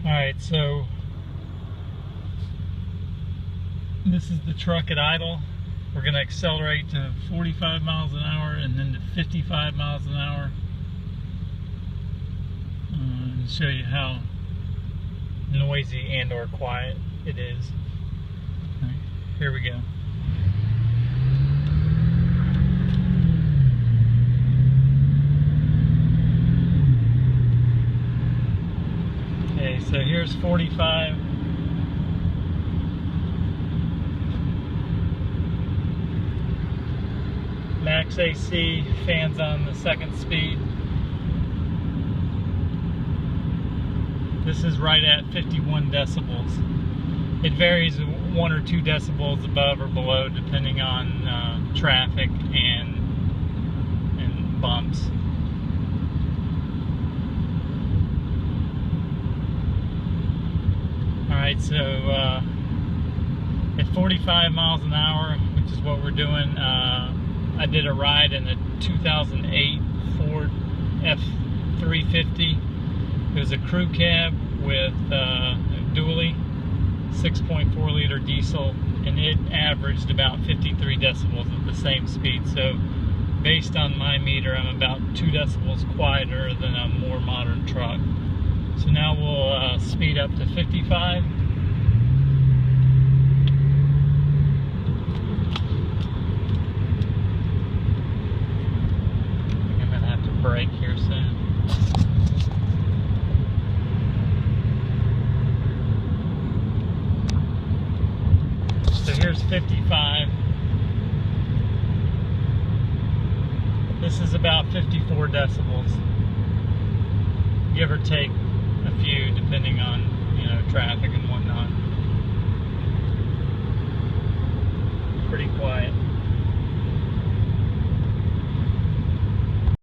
Alright, so this is the truck at idle. We're going to accelerate to 45 miles an hour and then to 55 miles an hour. And show you how noisy and or quiet it is. Right, here we go. Okay, so here's 45. Max AC, fans on the second speed. This is right at 51 decibels. It varies 1 or 2 decibels above or below depending on traffic and bumps. Alright, so at 45 miles an hour, which is what we're doing, I did a ride in a 2008 Ford F250. It was a crew cab with dually, 6.4 liter diesel, and it averaged about 53 decibels at the same speed. So based on my meter, I'm about 2 decibels quieter than a more modern truck. So now we'll speed up to 55. I'm gonna have to brake here soon. So here's 55. This is about 54 decibels, give or take a few, depending on, traffic